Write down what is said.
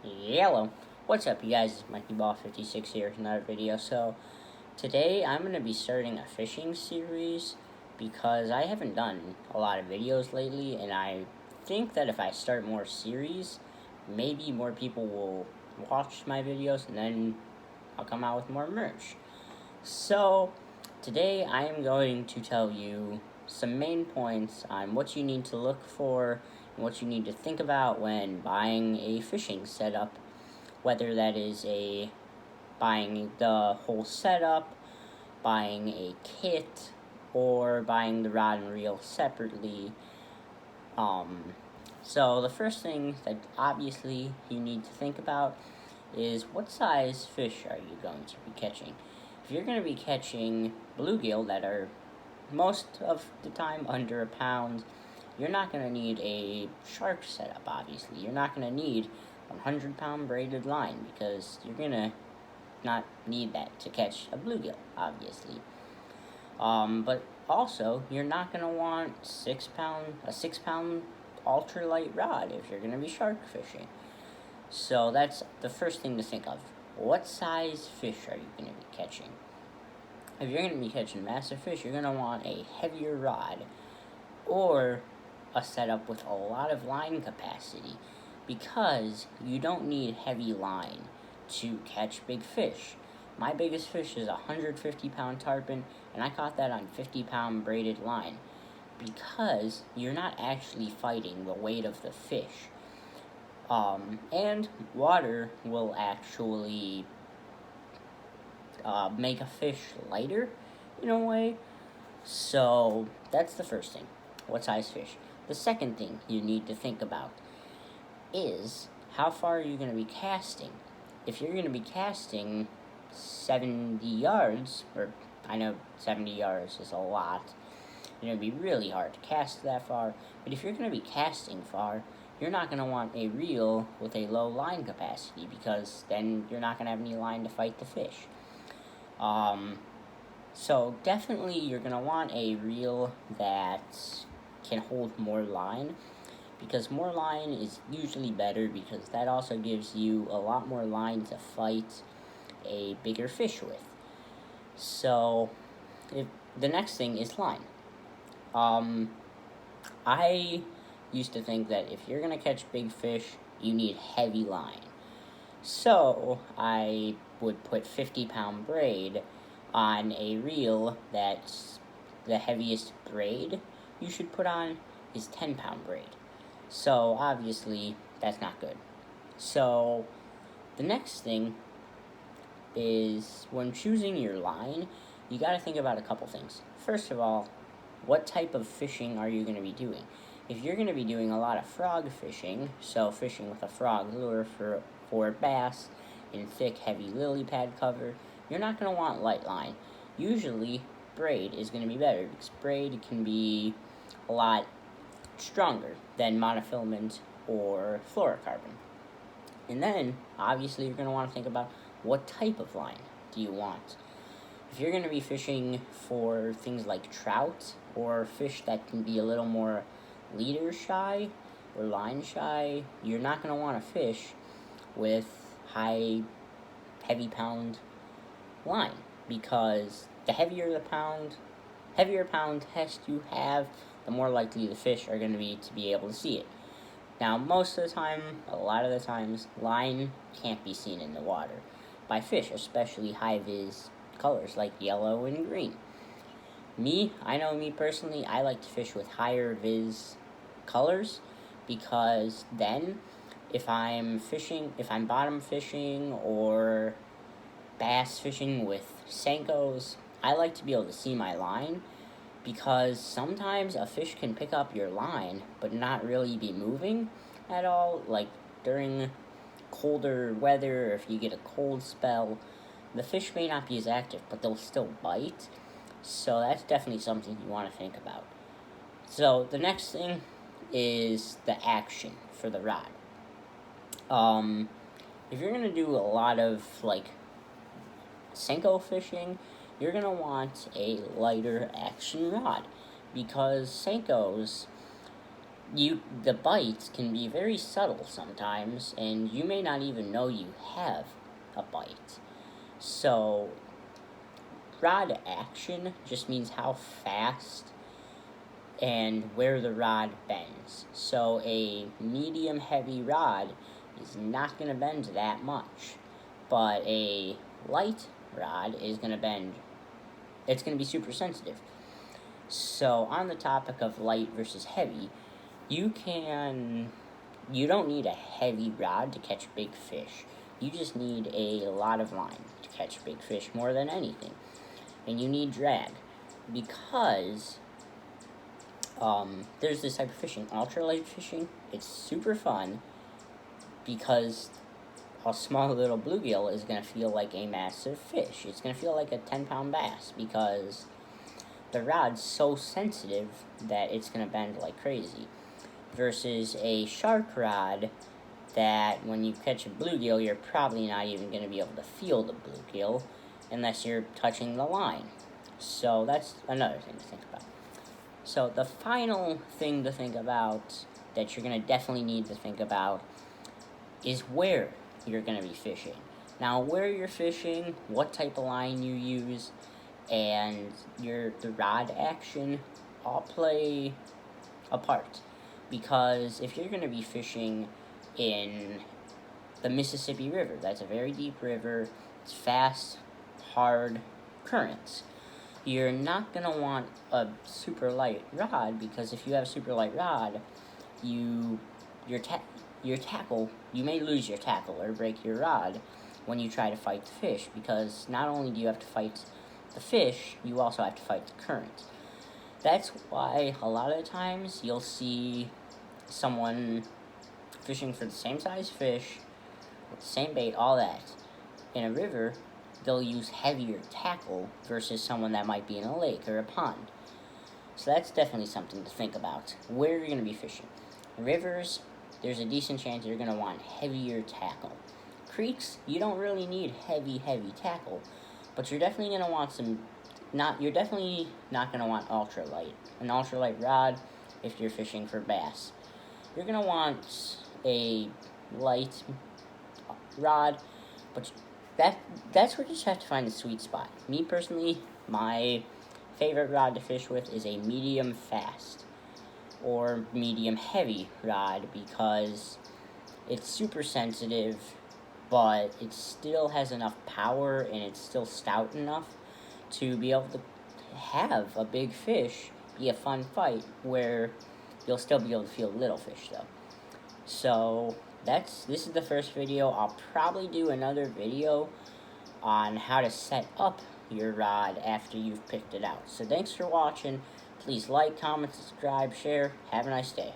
Yellow. What's up, you guys? It's MikeyBall56 here with another video. So, today I'm going to be starting a fishing series because I haven't done a lot of videos lately, and I think that if I start more series, maybe more people will watch my videos, and then I'll come out with more merch. So, today I am going to tell you some main points on what you need to look for and what you need to think about when buying a fishing setup, whether that is buying the whole setup, buying a kit, or buying the rod and reel separately. So the first thing that obviously you need to think about is what size fish are you going to be catching. If you're going to be catching bluegill that are most of the time under a pound, you're not going to need a shark setup, obviously. You're not going to need 100-pound braided line because you're going to not need that to catch a bluegill, obviously. But also, you're not going to want a 6-pound ultralight rod if you're going to be shark fishing. So that's the first thing to think of. What size fish are you going to be catching? If you're going to be catching massive fish, you're going to want a heavier rod or a setup with a lot of line capacity, because you don't need heavy line to catch big fish. My biggest fish is a 150-pound tarpon, and I caught that on 50-pound braided line, because you're not actually fighting the weight of the fish. And water will actually make a fish lighter in a way. So that's the first thing. What size fish? The second thing you need to think about is how far are you going to be casting. If you're going to be casting 70 yards, or I know 70 yards is a lot, it's going to be really hard to cast that far, but if you're going to be casting far, you're not going to want a reel with a low line capacity, because then you're not going to have any line to fight the fish. So definitely you're going to want a reel that can hold more line, because more line is usually better, because that also gives you a lot more line to fight a bigger fish with. So the next thing is line. I used to think that if you're going to catch big fish, you need heavy line. So I would put 50-pound braid on a reel that's the heaviest braid you should put on is 10-pound braid. So obviously that's not good. So the next thing is, when choosing your line, you got to think about a couple things. First of all, what type of fishing are you going to be doing? If you're going to be doing a lot of frog fishing, so fishing with a frog lure for bass in thick, heavy lily pad cover, you're not going to want light line. Usually, braid is going to be better, because braid can be a lot stronger than monofilament or fluorocarbon. And then, obviously, you're going to want to think about what type of line do you want. If you're going to be fishing for things like trout, or fish that can be a little more leader shy or line shy, you're not going to want to fish with heavy pound line, because the heavier pound test you have, the more likely the fish are going to be able to see it. Now, most of the time, a lot of the times, line can't be seen in the water by fish, especially high-vis colors like yellow and green. I know me personally, I like to fish with higher vis colors, because then if I'm bottom fishing or bass fishing with Senkos, I like to be able to see my line, because sometimes a fish can pick up your line but not really be moving at all. Like during colder weather, or if you get a cold spell, the fish may not be as active, but they'll still bite. So that's definitely something you want to think about. So the next thing is the action for the rod. If you're going to do a lot of Senko fishing, you're going to want a lighter action rod, because Senkos the bites can be very subtle sometimes, and you may not even know you have a bite. So, rod action just means how fast and where the rod bends. So a medium heavy rod is not going to bend that much, but a light rod is going to bend, it's going to be super sensitive. So on the topic of light versus heavy, you don't need a heavy rod to catch big fish. You just need a lot of line to catch big fish more than anything. And you need drag, because there's this type of fishing, ultralight fishing. It's super fun because a small little bluegill is going to feel like a massive fish. It's going to feel like a 10-pound bass because the rod's so sensitive that it's going to bend like crazy. Versus a shark rod that when you catch a bluegill, you're probably not even going to be able to feel the bluegill unless you're touching the line. So that's another thing to think about. So the final thing to think about that you're going to definitely need to think about is where you're going to be fishing. Now, where you're fishing, what type of line you use, and the rod action all play a part. Because if you're going to be fishing in the Mississippi River, that's a very deep river, it's fast, hard currents. You're not going to want a super light rod, because if you have a super light rod, your tackle, you may lose your tackle or break your rod when you try to fight the fish, because not only do you have to fight the fish, you also have to fight the current. That's why a lot of the times you'll see someone fishing for the same size fish, with the same bait, all that. In a river, they'll use heavier tackle versus someone that might be in a lake or a pond. So that's definitely something to think about, where you're going to be fishing. Rivers, there's a decent chance you're going to want heavier tackle. Creeks, you don't really need heavy tackle, but you're definitely going to want you're definitely not going to want ultralight. An ultralight rod if you're fishing for bass. You're going to want a light rod, but that's where you just have to find the sweet spot. Me personally, my favorite rod to fish with is a medium fast or medium heavy rod, because it's super sensitive, but it still has enough power and it's still stout enough to be able to have a big fish be a fun fight, where you'll still be able to feel little fish though. So this is the first video. I'll probably do another video on how to set up your rod after you've picked it out. So thanks for watching. Please like, comment, subscribe, share. Have a nice day.